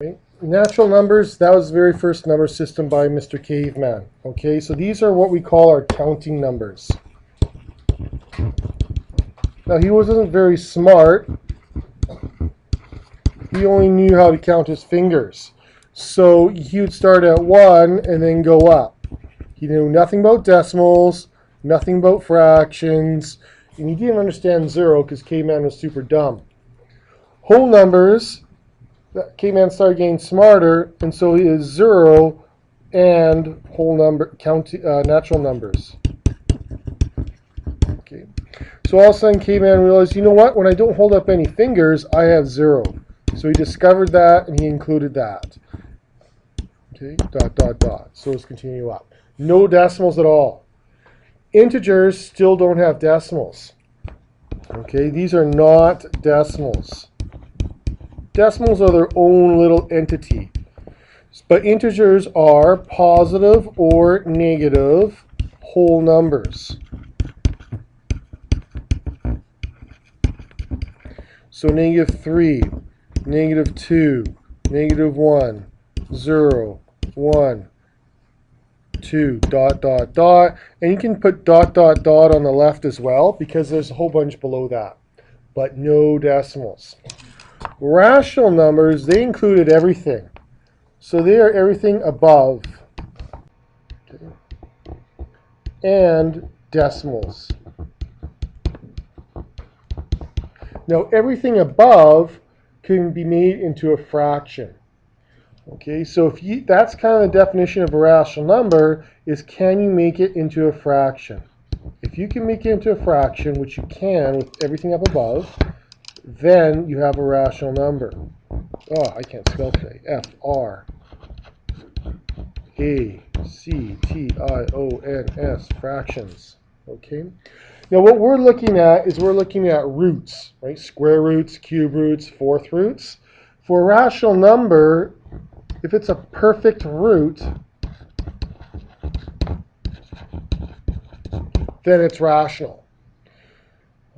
Right? Natural numbers, that was the very first number system by Mr. Caveman. Okay, so these are what we call our counting numbers. Now he wasn't very smart. He only knew how to count his fingers. So he would start at 1 and then go up. He knew nothing about decimals, nothing about fractions, and he didn't understand 0 because Caveman was super dumb. Whole numbers, Caveman started getting smarter, and so he is 0 and whole number, natural numbers. Okay. So all of a sudden Caveman realized, you know what, when I don't hold up any fingers, I have 0. So he discovered that and he included that. Okay, ... So let's continue up. No decimals at all. Integers still don't have decimals. Okay, these are not decimals. Decimals are their own little entity. But integers are positive or negative whole numbers. So -3, -2, -1, 0, 1, 2, ... And you can put ... on the left as well because there's a whole bunch below that. But no decimals. Rational numbers, they included everything. So they are everything above. Okay. And decimals. Now everything above can be made into a fraction. Okay, so if that's kind of the definition of a rational number, is can you make it into a fraction? If you can make it into a fraction, which you can with everything up above, then you have a rational number. Oh, I can't spell today. F-R-A-C-T-I-O-N-S, fractions. Okay. Now what we're looking at is we're looking at roots, right? Square roots, cube roots, fourth roots. For a rational number, if it's a perfect root, then it's rational.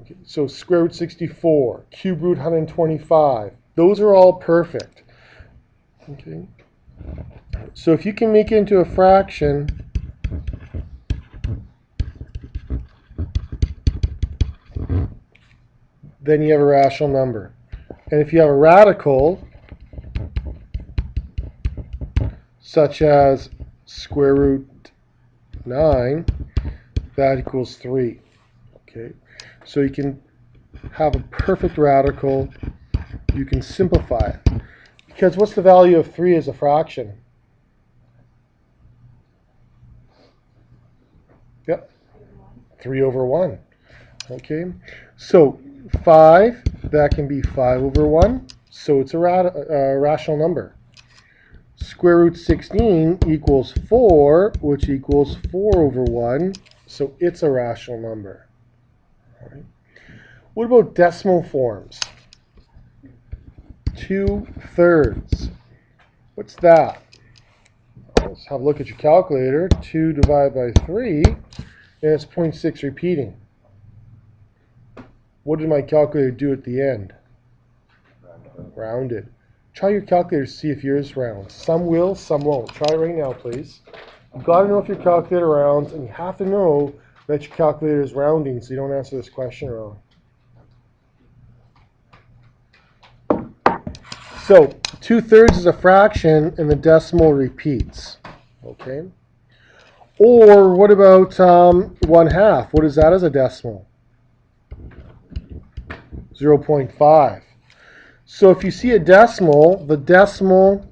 Okay, so square root 64, cube root 125, those are all perfect. Okay. So if you can make it into a fraction, then you have a rational number. And if you have a radical, such as square root 9, that equals 3. Okay, so you can have a perfect radical. You can simplify it. Because what's the value of 3 as a fraction? Yep, 3 over 1. Okay, so 5, that can be 5 over 1, so it's a rational number. Square root 16 equals 4, which equals 4 over 1, so it's a rational number. All right. What about decimal forms? 2/3. What's that? Let's have a look at your calculator. 2 divided by 3, and it's 0.6 repeating. What did my calculator do at the end? Rounded. Try your calculator to see if yours rounds. Some will, some won't. Try it right now, please. You've got to know if your calculator rounds, and you have to know that your calculator is rounding so you don't answer this question wrong. So 2/3 is a fraction, and the decimal repeats. Okay. Or what about 1/2? What is that as a decimal? 0.5. So if you see a decimal, the decimal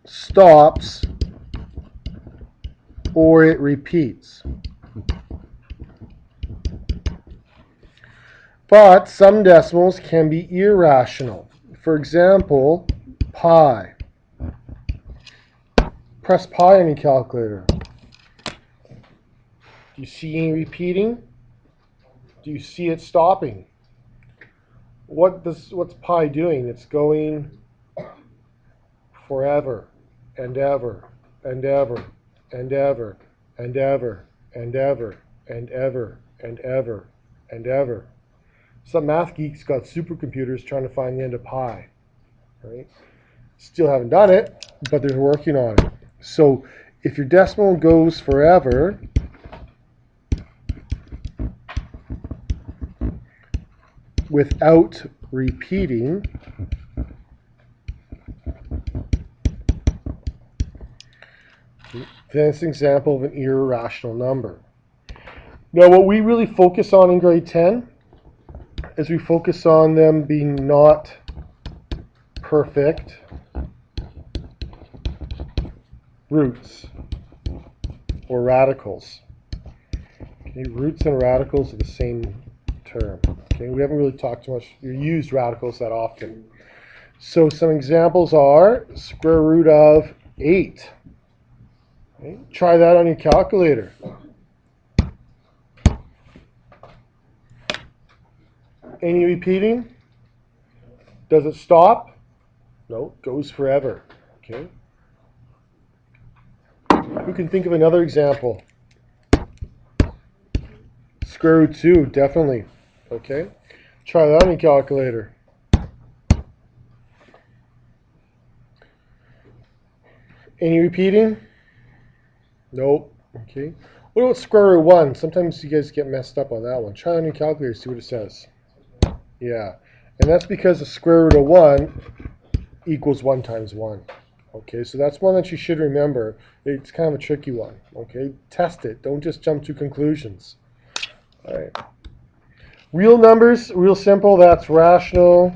stops or it repeats. But some decimals can be irrational. For example, pi. Press pi on your calculator. Do you see any repeating? Do you see it stopping? What's pi doing? It's going forever and ever and ever and ever and ever and ever and ever and ever and ever. Some math geeks got supercomputers trying to find the end of pi. right? Still haven't done it, but they're working on it. So if your decimal goes forever, without repeating, then it's an example of an irrational number. Now, what we really focus on in grade 10 is we focus on them being not perfect roots or radicals. Okay, roots and radicals are the same term. Okay, we haven't really talked too much, we used radicals that often. So some examples are square root of 8. Okay, try that on your calculator. Any repeating? Does it stop? No, it goes forever. Okay. Who can think of another example? Square root 2, definitely. Okay. Try that on your calculator. Any repeating? Nope. Okay. What about square root 1? Sometimes you guys get messed up on that one. Try on your calculator, see what it says. Yeah. And that's because the square root of 1 equals 1 times 1. Okay, so that's one that you should remember. It's kind of a tricky one. Okay, test it. Don't just jump to conclusions. All right. Real numbers, real simple. That's rational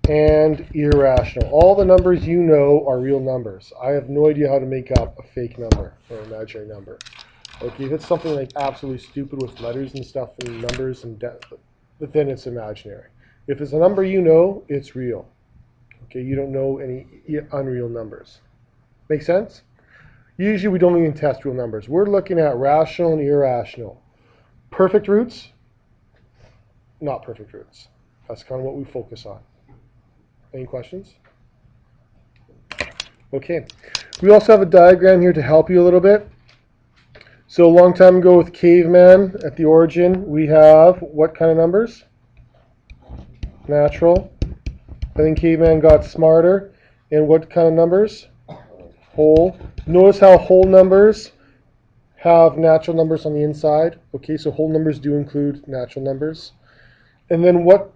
and irrational. All the numbers you know are real numbers. I have no idea how to make up a fake number or an imaginary number. Okay, if it's something like absolutely stupid with letters and stuff and numbers and then it's imaginary. If it's a number you know, it's real. Okay, you don't know any unreal numbers. Make sense? Usually we don't even test real numbers. We're looking at rational and irrational. Perfect roots, not perfect roots. That's kind of what we focus on. Any questions? Okay. We also have a diagram here to help you a little bit. So a long time ago with caveman at the origin, we have what kind of numbers? Natural. I think caveman got smarter. And what kind of numbers? Whole. Notice how whole numbers have natural numbers on the inside. Okay, so whole numbers do include natural numbers. And then what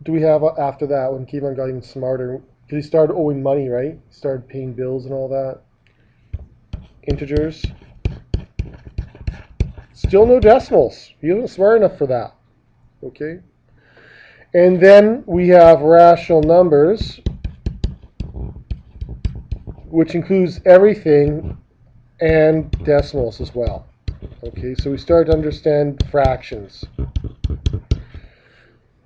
do we have after that when caveman got even smarter? Because he started owing money, right? He started paying bills and all that. Integers. Still no decimals. He wasn't smart enough for that. Okay. And then we have rational numbers, which includes everything and decimals as well. Okay, so we start to understand fractions.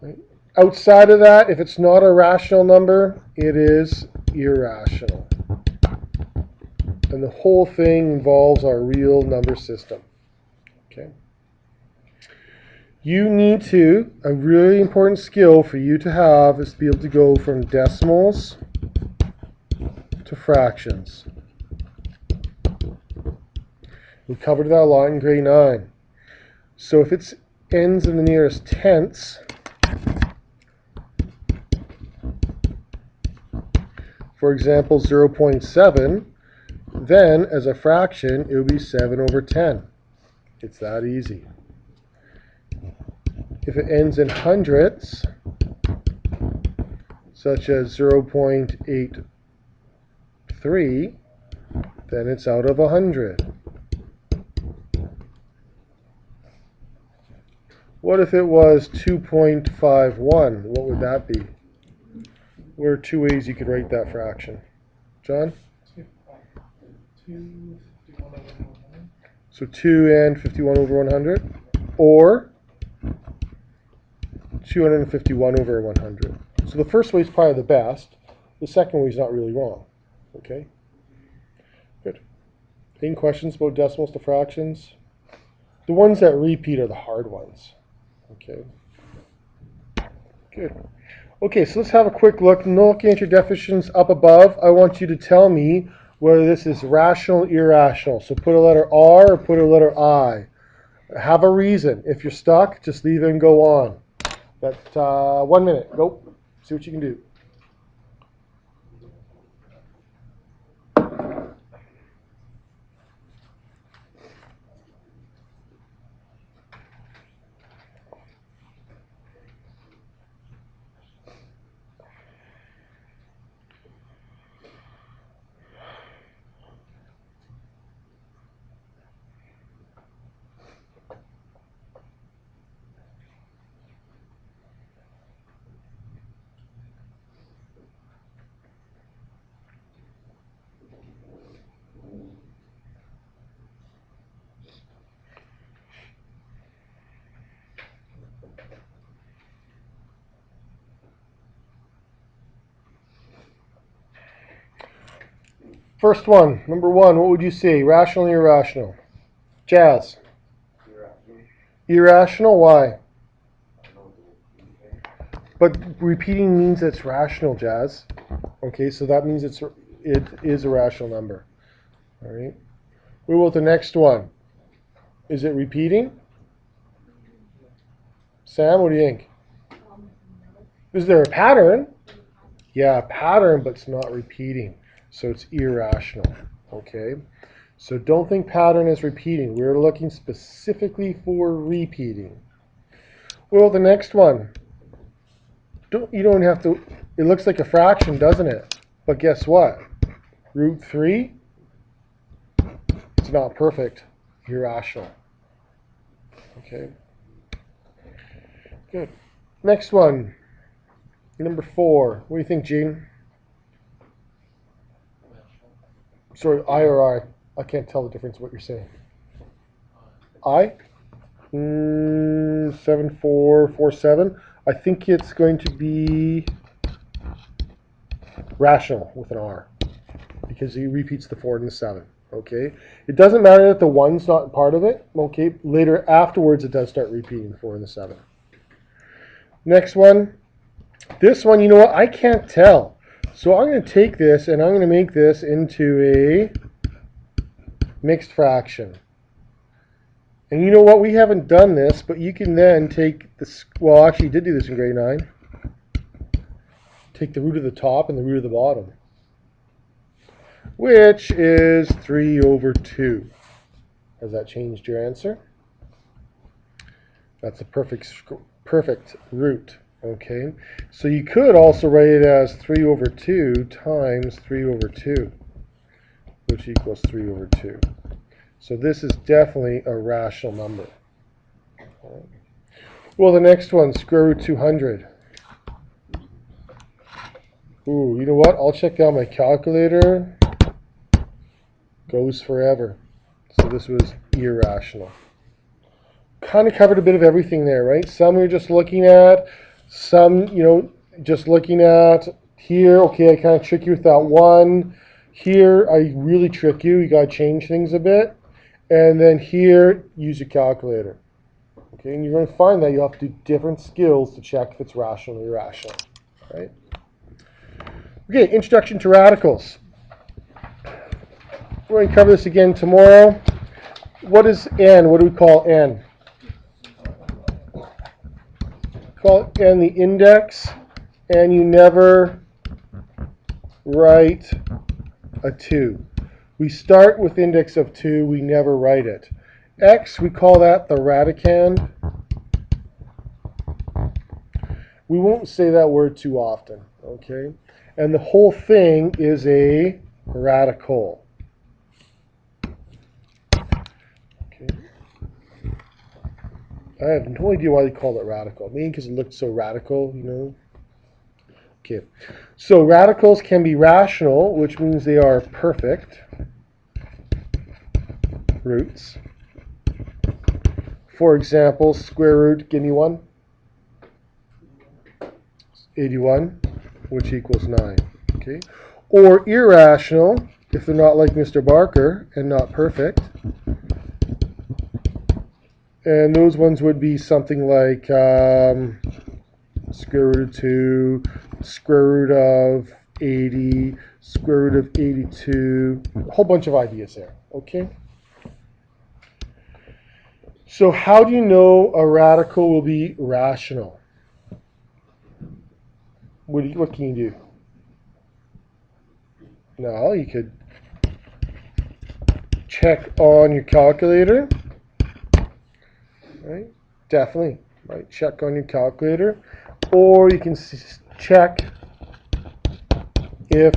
Right. Outside of that, if it's not a rational number, it is irrational. And the whole thing involves our real number system. Okay. You need to, a really important skill for you to have is to be able to go from decimals to fractions. We covered that a lot in grade 9. So if it ends in the nearest tenths, for example 0.7, then as a fraction it would be 7 over 10. It's that easy. If it ends in hundredths, such as 0.83, then it's out of 100. What if it was 2.51? What would that be? What are two ways you could write that fraction? John? So 2 and 51 over 100? Or 251 over 100. So the first way is probably the best. The second way is not really wrong. Okay? Good. Any questions about decimals to fractions? The ones that repeat are the hard ones. Okay. Good. Okay, so let's have a quick look. Looking at your definitions up above, I want you to tell me whether this is rational or irrational. So put a letter R or put a letter I. Have a reason. If you're stuck, just leave it and go on. Got 1 minute. Go. See what you can do. First one, number one, what would you say? Rational or irrational? Jazz. Irrational, why? But repeating means it's rational, Jazz. Okay, so that means it is a rational number. All right. What about the next one? Is it repeating? Sam, what do you think? Is there a pattern? Yeah, pattern, but it's not repeating. So it's irrational. Okay. So don't think pattern is repeating. We're looking specifically for repeating. Well, the next one. You don't have to. It looks like a fraction, doesn't it? But guess what? Root 3. It's not perfect. Irrational. Okay. Good. Next one. Number 4. What do you think, Gene? Sorry, I or I? I can't tell the difference what you're saying. I? 7, 4, 4, 7. I think it's going to be rational with an R because he repeats the 4 and the 7. Okay. It doesn't matter that the 1's not part of it. Okay. Later, afterwards, it does start repeating the 4 and the 7. Next one. This one, you know what? I can't tell. So I'm going to take this and I'm going to make this into a mixed fraction. And you know what? We haven't done this, but you can then take this. Well, actually, you did do this in grade 9. Take the root of the top and the root of the bottom, which is 3 over 2. Has that changed your answer? That's a perfect root. Okay. So you could also write it as 3 over 2 times 3 over 2, which equals 3 over 2. So this is definitely a rational number. Well, the next one, square root 200. Ooh, you know what? I'll check out my calculator. Goes forever. So this was irrational. Kind of covered a bit of everything there, right? Some you're just looking at. Some, just looking at. Here, okay, I kind of trick you with that one. Here, I really trick you. You got to change things a bit. And then here, use your calculator. Okay, and you're going to find that you have to do different skills to check if it's rational or irrational. Right? Okay, introduction to radicals. We're going to cover this again tomorrow. What is n? What do we call n? Call n the index, and you never write a 2. We start with index of 2, we never write it. X, we call that the radicand. We won't say that word too often, okay? And the whole thing is a radical. Okay. I have no idea why they call it radical. Maybe because it looked so radical, Okay. So radicals can be rational, which means they are perfect roots. For example, square root, give me one. 81, which equals 9. Okay. Or irrational, if they're not like Mr. Barker and not perfect. And those ones would be something like square root of 2, square root of 80, square root of 82, a whole bunch of ideas there, okay? So how do you know a radical will be rational? What can you do? Now you could check on your calculator, right? Definitely, right? Check on your calculator. Or you can check if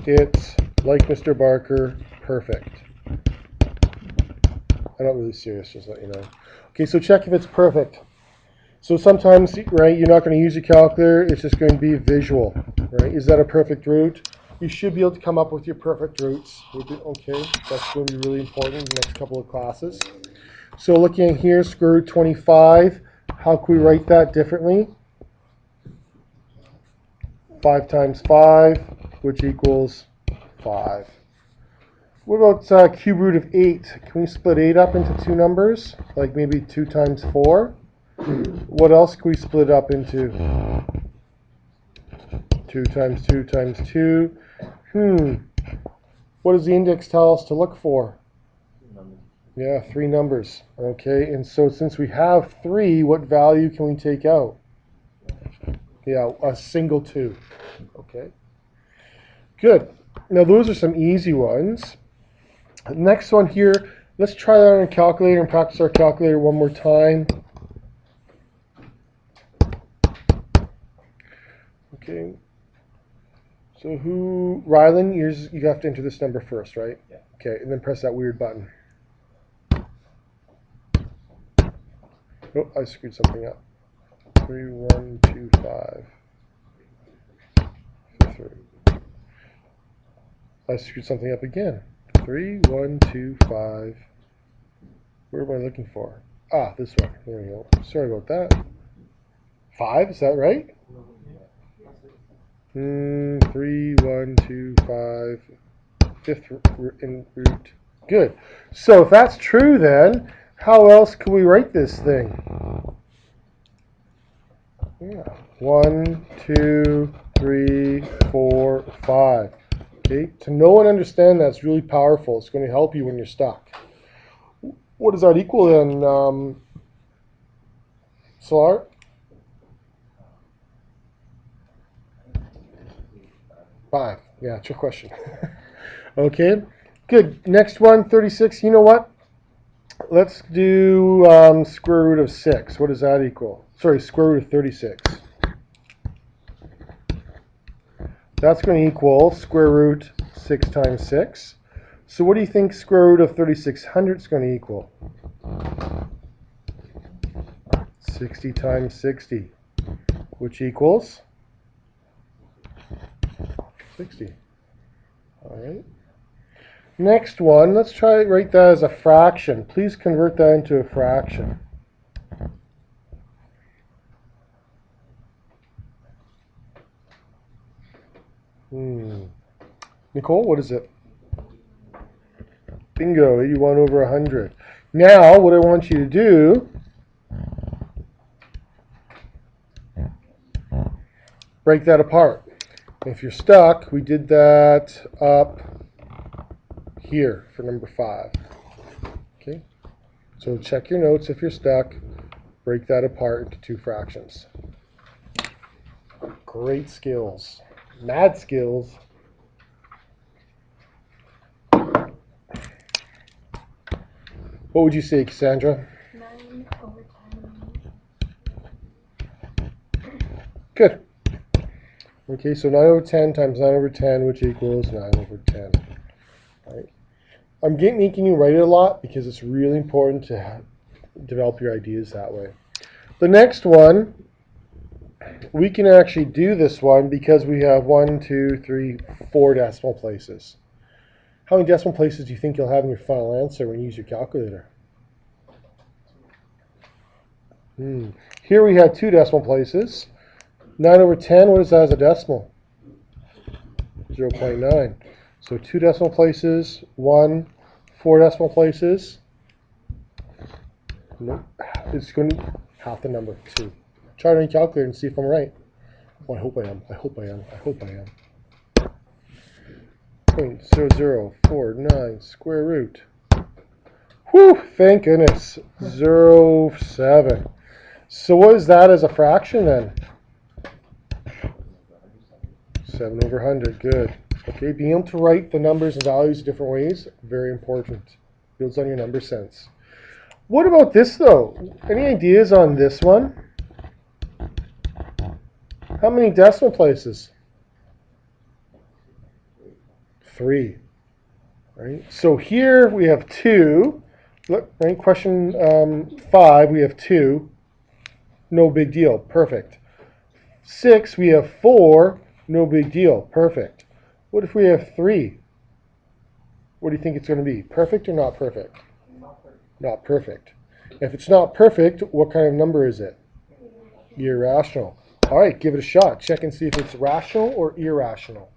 it's, like Mr. Barker, perfect. I'm not really serious, just let you know. Okay, so check if it's perfect. So sometimes, right, you're not going to use your calculator. It's just going to be visual, right? Is that a perfect root? You should be able to come up with your perfect roots. Okay, that's going to be really important in the next couple of classes. So looking at here, square root 25. How can we write that differently? 5 times 5, which equals 5. What about cube root of 8? Can we split 8 up into two numbers? Like maybe 2 times 4? What else can we split up into? 2 times 2 times 2. What does the index tell us to look for? Yeah, 3 numbers. Okay, and so since we have 3, what value can we take out? Yeah, a single 2. Okay. Good. Now those are some easy ones. Next one here, let's try that on a calculator and practice our calculator one more time. Okay. So Rylan, you have to enter this number first, right? Yeah. Okay, and then press that weird button. Oh, I screwed something up. 3, 1, 2, 5. 3. I screwed something up again. 3, 1, 2, 5. Where am I looking for? Ah, this one. There we go. Sorry about that. 5, is that right? 3, 1, 2, 5. 5th in root. Good. So if that's true, then how else can we write this thing? Yeah. 1, 2, 3, 4, 5. Okay. To know and understand that's really powerful. It's going to help you when you're stuck. What does that equal then, Solar? Five. Yeah, it's your question. Okay. Good. Next one, 36. You know what? Let's do square root of 6. What does that equal? Sorry, square root of 36. That's going to equal square root 6 times 6. So what do you think square root of 3600 is going to equal? 60 times 60, which equals 60. All right. Next one, let's try to write that as a fraction. Please convert that into a fraction. Nicole, what is it? Bingo, 81 over 100. Now, what I want you to do, break that apart. If you're stuck, we did that up here for number 5. Okay, so check your notes if you're stuck. Break that apart into 2 fractions. Great skills. Mad skills. What would you say, Cassandra? 9 over 10. Good. Okay, so 9 over 10 times 9 over 10, which equals 9 over 10. All right. I'm making you write it a lot because it's really important to develop your ideas that way. The next one, we can actually do this one because we have 1, 2, 3, 4 decimal places. How many decimal places do you think you'll have in your final answer when you use your calculator? Here we have 2 decimal places. 9 over 10, what is that as a decimal? 0.9. So 2 decimal places, 1, 4 decimal places. Nope. It's going to be half the number, 2. Try it on your calculator and see if I'm right. Oh, I hope I am. I hope I am. I hope I am. 0.0049 square root. Whew, thank goodness. 0.7. So what is that as a fraction then? 7 over 100. Good. Okay, being able to write the numbers and values different ways, very important. Builds on your number sense. What about this though? Any ideas on this one? How many decimal places? 3. Right. So here we have 2. Look, right, question 5, we have 2. No big deal. Perfect. 6, we have 4. No big deal. Perfect. What if we have 3? What do you think it's going to be? Perfect or not perfect? Not perfect. Not perfect. If it's not perfect, what kind of number is it? Irrational. All right, give it a shot. Check and see if it's rational or irrational.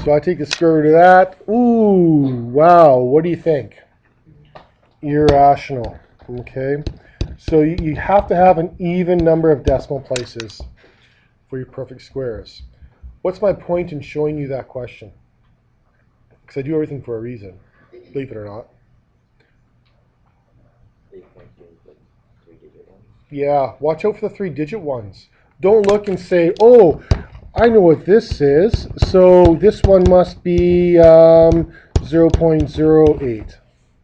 So I take the square root of that. Ooh, wow, what do you think? Irrational, okay? So you have to have an even number of decimal places for your perfect squares. What's my point in showing you that question? Because I do everything for a reason, believe it or not. Yeah, watch out for the 3-digit ones. Don't look and say, oh, I know what this is, so this one must be 0.08,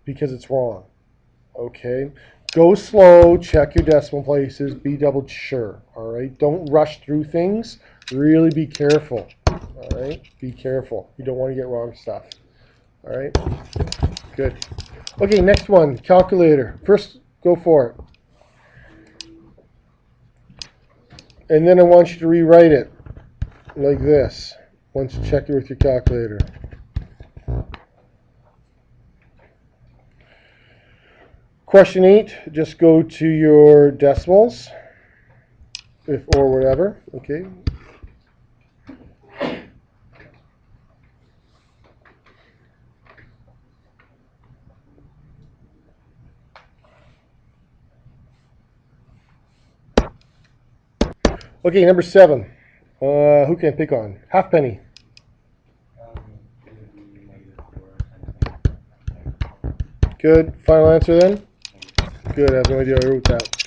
because it's wrong. Okay? Go slow, check your decimal places, be double sure. All right? Don't rush through things. Really be careful. All right? Be careful. You don't want to get wrong stuff. All right? Good. Okay, next one, calculator. First, go for it. And then I want you to rewrite it like this once you check it with your calculator. Question 8, just go to your decimals, if or whatever, okay. Okay, number 7. Who can I pick on? Halfpenny. Good. Final answer then? Good. I have no idea I wrote that.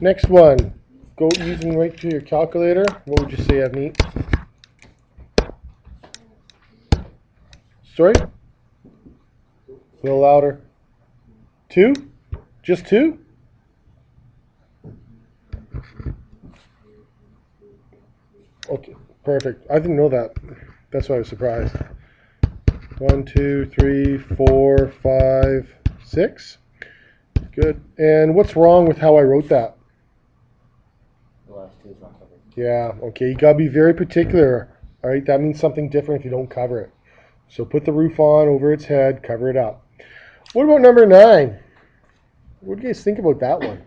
Next one. Go using right to your calculator. What would you say, Avneet? Sorry? A little louder. 2? Just 2? Okay, perfect. I didn't know that. That's why I was surprised. 1, 2, 3, 4, 5, 6. Good. And what's wrong with how I wrote that? The last two is not covered. Yeah, okay. You gotta be very particular. All right, that means something different if you don't cover it. So put the roof on over its head, cover it up. What about number 9? What do you guys think about that one?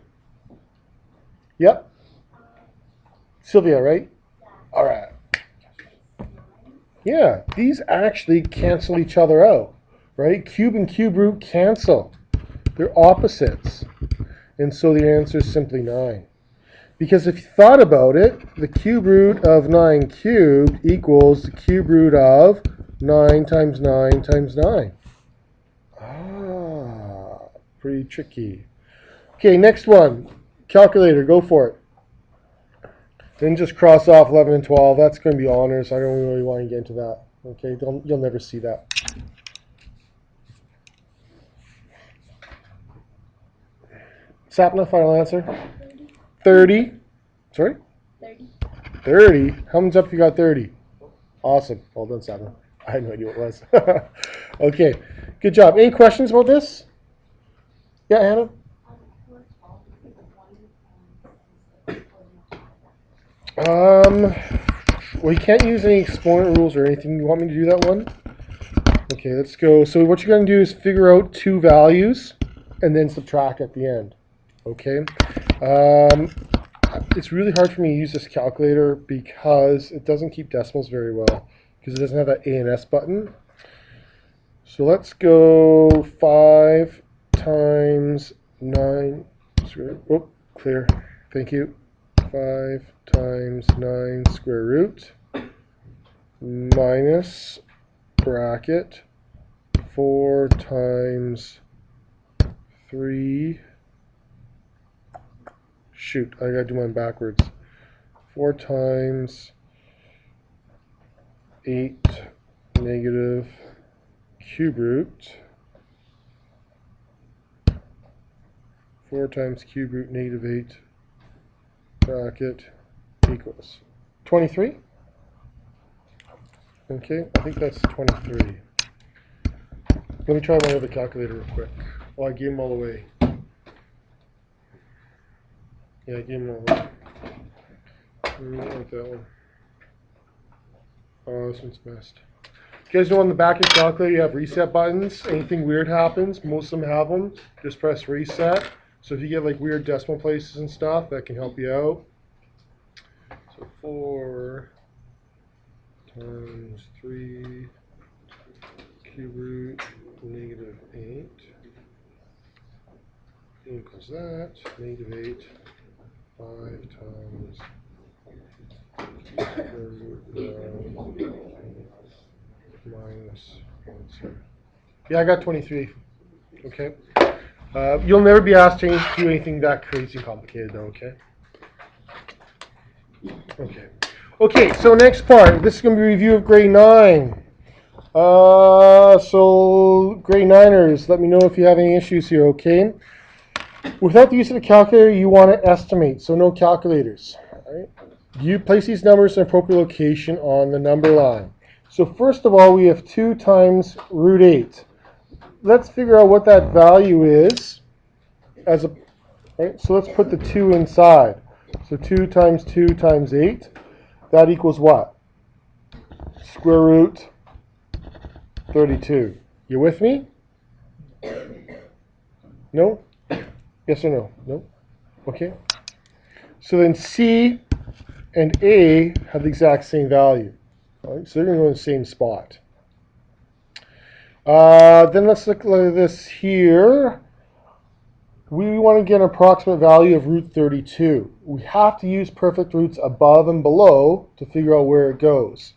Yep. Sylvia, right? All right. Yeah, these actually cancel each other out, right? Cube and cube root cancel. They're opposites. And so the answer is simply 9. Because if you thought about it, the cube root of 9 cubed equals the cube root of 9 times 9 times 9. Ah, pretty tricky. Okay, next one. Calculator, go for it. Then just cross off 11 and 12. That's going to be honors. I don't really want to get into that. Okay, you'll never see that. Sapna, final answer? 30. Sorry? 30. 30? How many's up if you got 30? Awesome. Well done, Sapna. I had no idea what it was. Okay, good job. Any questions about this? Yeah, Hannah? Well, you can't use any exponent rules or anything. You want me to do that one? Okay, let's go. So what you're going to do is figure out 2 values and then subtract at the end. Okay? It's really hard for me to use this calculator because it doesn't keep decimals very well because it doesn't have that A and S button. So let's go 5 times 9. Oh, clear. Thank you. 5 times 9 square root minus bracket 4 times 3. Shoot, I gotta do mine backwards. 4 times 8 negative cube root. 4 times cube root negative 8 bracket equals 23. Okay, I think that's 23. Let me try my other calculator real quick. Oh, I gave them all away. Yeah, I gave them all away. I don't like that one. Oh, this one's messed. You guys know on the back of the calculator you have reset buttons. Anything weird happens, most of them have them. Just press reset. So if you get like weird decimal places and stuff, that can help you out. So 4 times 3 cube root negative 8 equals that, negative 8, 5 times square root minus 1. Yeah, I got 23. Okay. You'll never be asked to do anything that crazy complicated, though. Okay. Okay. Okay. So next part. This is going to be a review of grade 9. So grade 9ers, let me know if you have any issues here. Okay. Without the use of the calculator, you want to estimate. So no calculators. All right. You place these numbers in an appropriate location on the number line. So first of all, we have 2 times root 8. Let's figure out what that value is as a, right? So let's put the 2 inside. So 2 times 8, that equals what? Square root 32. You with me? No? Yes or no? No? Okay. So then C and A have the exact same value. Right? So they're going to go in the same spot. Then let's look at this here. We want to get an approximate value of root 32. We have to use perfect roots above and below to figure out where it goes.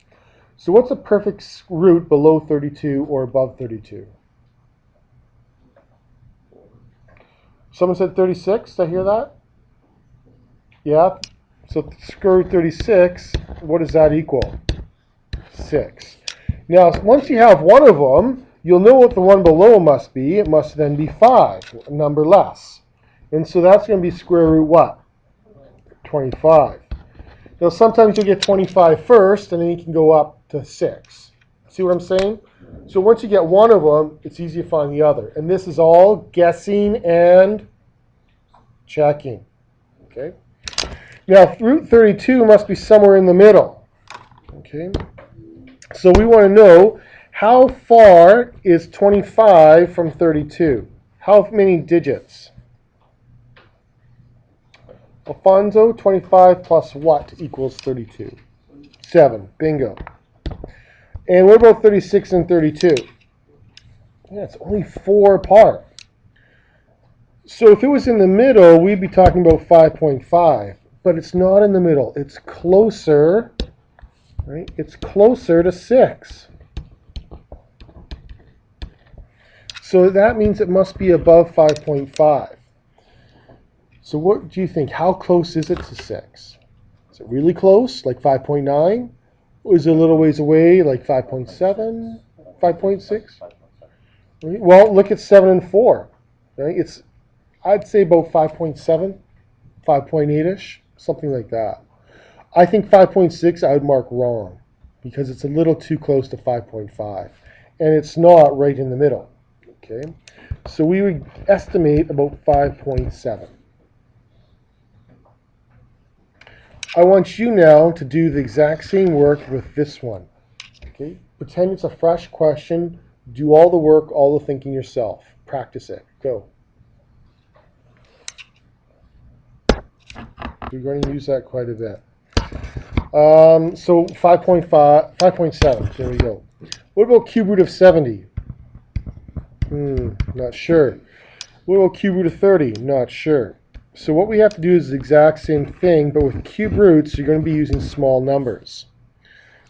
So what's a perfect root below 32 or above 32? Someone said 36. Did I hear that? Yeah. So square root 36, what does that equal? 6. Now, once you have one of them, you'll know what the one below must be. It must then be 5, a number less. And so that's going to be square root what? 25. Now, sometimes you'll get 25 first, and then you can go up to 6. See what I'm saying? So once you get one of them, it's easy to find the other. And this is all guessing and checking. Okay? Now, root 32 must be somewhere in the middle. Okay? So we want to know, how far is 25 from 32? How many digits? Alfonso, 25 plus what equals 32? 7. Bingo. And what about 36 and 32? Yeah, it's only 4 apart. So if it was in the middle, we'd be talking about 5.5. But it's not in the middle. It's closer, right? It's closer to 6. So that means it must be above 5.5. So what do you think? How close is it to 6? Is it really close, like 5.9? Or is it a little ways away, like 5.7, 5.6? Well, look at 7 and 4. Right? It's, I'd say about 5.7, 5.8-ish, something like that. I think 5.6 I would mark wrong because it's a little too close to 5.5. And it's not right in the middle. Okay? So we would estimate about 5.7. I want you now to do the exact same work with this one. Okay? Pretend it's a fresh question. Do all the work, all the thinking yourself. Practice it. Go. We're going to use that quite a bit. So 5.7. There we go. What about cube root of 70? Not sure. What about cube root of 30? Not sure. So what we have to do is the exact same thing, but with cube roots, you're going to be using small numbers.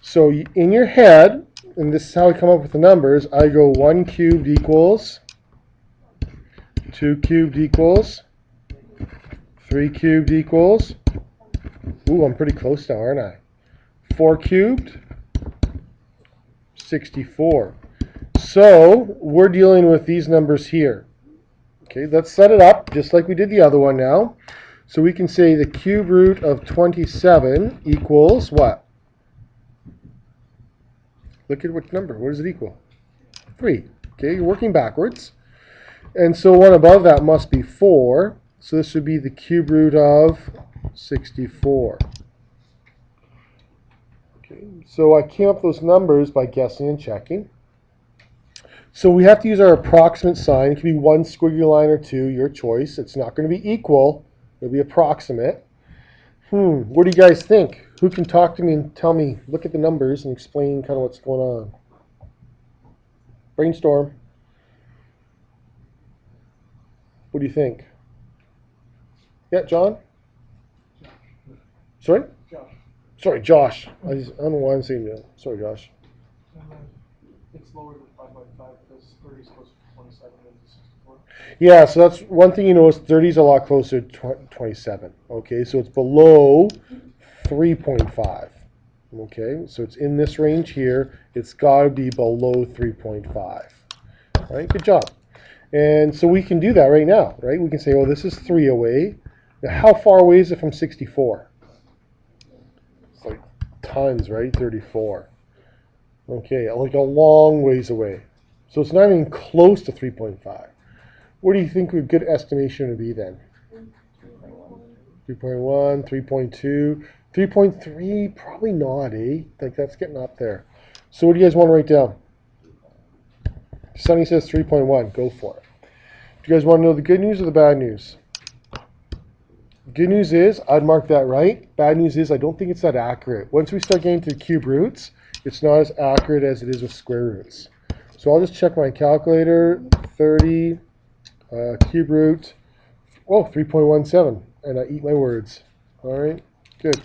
So in your head, and this is how I come up with the numbers, I go 1 cubed equals, 2 cubed equals, 3 cubed equals, ooh, I'm pretty close now, aren't I? 4 cubed, 64. So we're dealing with these numbers here. Okay, let's set it up just like we did the other one now. So we can say the cube root of 27 equals what? Look at what number. What does it equal? 3. Okay, you're working backwards. And so one above that must be 4. So this would be the cube root of 64. Okay, so I came up with those numbers by guessing and checking. So we have to use our approximate sign. It can be one squiggly line or two, your choice. It's not going to be equal. It'll be approximate. What do you guys think? Who can talk to me and tell me, look at the numbers and explain kind of what's going on? Brainstorm. What do you think? Yeah, John? Sorry? Josh. Sorry, Josh. I don't know why I'm saying that. Sorry, Josh. It's lower than 5.5 because 30 is closer to 27 than to 64. Yeah, so that's one thing you notice. 30 is a lot closer to 27. Okay, so it's below 3.5. Okay, so it's in this range here. It's got to be below 3.5. All right, good job. And so we can do that right now, right? We can say, oh, this is 3 away. Now, how far away is it from 64? It's like tons, right? 34. Okay, like a long ways away. So it's not even close to 3.5. What do you think a good estimation would be then? 3.1, 3.2, 3.3, probably not, eh? Like that's getting up there. So what do you guys want to write down? Sonny says 3.1. Go for it. Do you guys want to know the good news or the bad news? Good news is I'd mark that right. Bad news is I don't think it's that accurate. Once we start getting to the cube roots, it's not as accurate as it is with square roots. So I'll just check my calculator. 30 cube root. Oh, 3.17. And I eat my words. All right, good.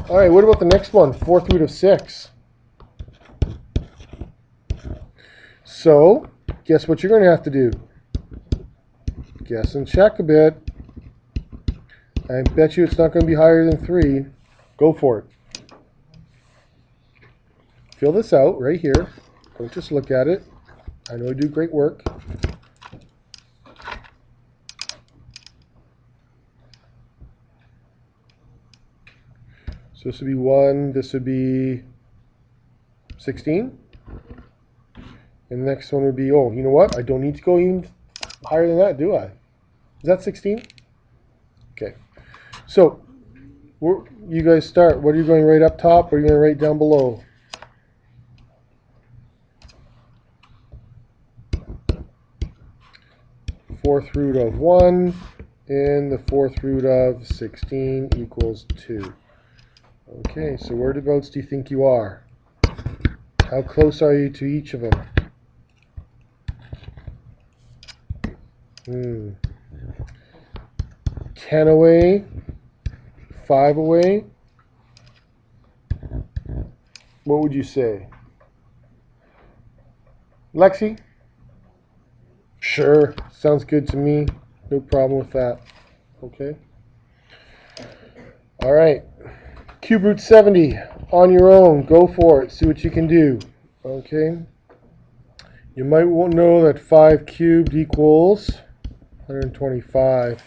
All right, what about the next one? 4th root of 6. So, guess what you're going to have to do? Guess and check a bit. I bet you it's not going to be higher than 3. Go for it. Fill this out right here. Don't just look at it. I know you do great work. So this would be 1. This would be 16. And the next one would be, oh, you know what? I don't need to go even higher than that, do I? Is that 16? Okay. So, you guys start. What are you going right up top, or are you going to write down below? Fourth root of 1 and the 4th root of 16 equals 2. Okay, so whereabouts do you think you are? How close are you to each of them? 10 away, 5 away. What would you say? Lexi? Sure, sounds good to me. No problem with that. Okay. All right. Cube root 70 on your own. Go for it. See what you can do. Okay. You might know that 5 cubed equals 125.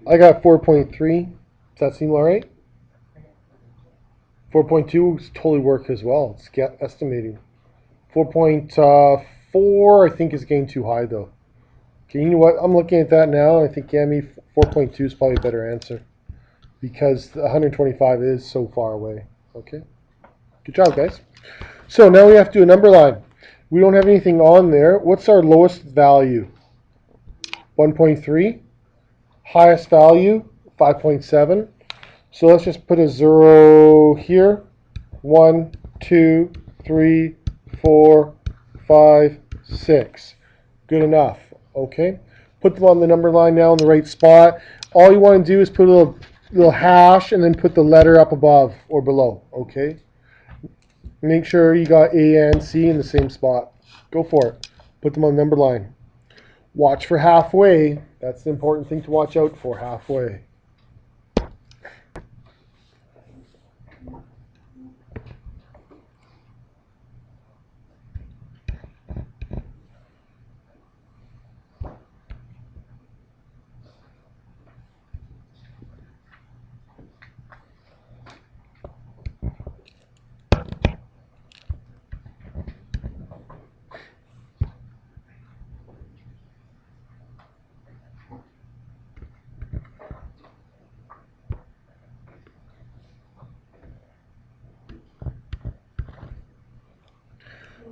I got 4.3. Does that seem all right? 4.2 totally work as well. It's estimating. 4.4 I think is getting too high though. Okay, you know what? I'm looking at that now, and I think yeah, maybe 4.2 is probably a better answer because the 125 is so far away. Okay, good job, guys. So now we have to do a number line. We don't have anything on there. What's our lowest value? 1.3. Highest value 5.7. So let's just put a 0 here. 1, 2, 3, 4, 5, 6. Good enough. Okay. Put them on the number line now in the right spot. All you want to do is put a little hash and then put the letter up above or below. Okay. Make sure you got A and C in the same spot. Go for it. Put them on the number line. Watch for halfway. That's the important thing to watch out for halfway.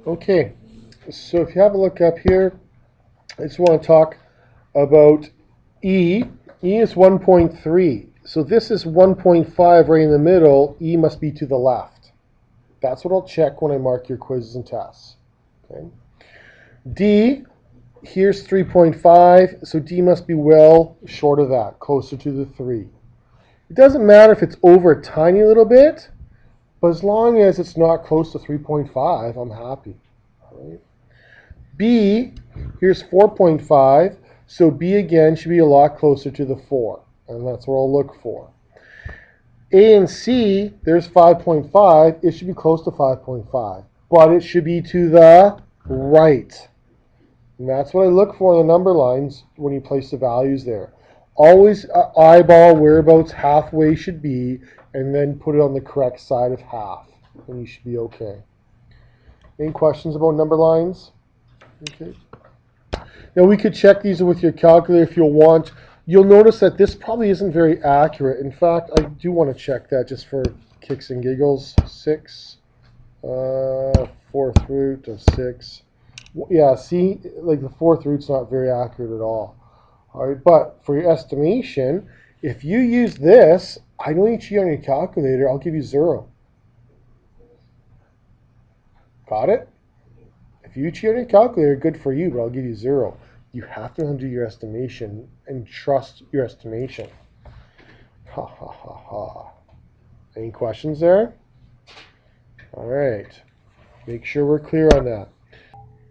Okay, so if you have a look up here, I just want to talk about E. E is 1.3. So this is 1.5 right in the middle. E must be to the left. That's what I'll check when I mark your quizzes and tests. Okay. D, here's 3.5. So D must be well short of that, closer to the 3. It doesn't matter if it's over a tiny little bit, but as long as it's not close to 3.5, I'm happy. All right. B, here's 4.5, so B again should be a lot closer to the 4, and that's what I'll look for. A and C, there's 5.5, it should be close to 5.5, but it should be to the right. And that's what I look for in the number lines when you place the values there. Always eyeball whereabouts halfway should be, and then put it on the correct side of half, and you should be okay. Any questions about number lines? Okay. Now we could check these with your calculator if you'll want. You'll notice that this probably isn't very accurate. In fact, I do want to check that just for kicks and giggles. 6, fourth root of 6. Yeah, see, like the fourth root's not very accurate at all. All right, but for your estimation, if you use this, I don't need to cheat on your calculator. I'll give you 0. Got it? If you cheat on your calculator, good for you, but I'll give you 0. You have to undo your estimation and trust your estimation. Ha ha ha ha. Any questions there? All right. Make sure we're clear on that.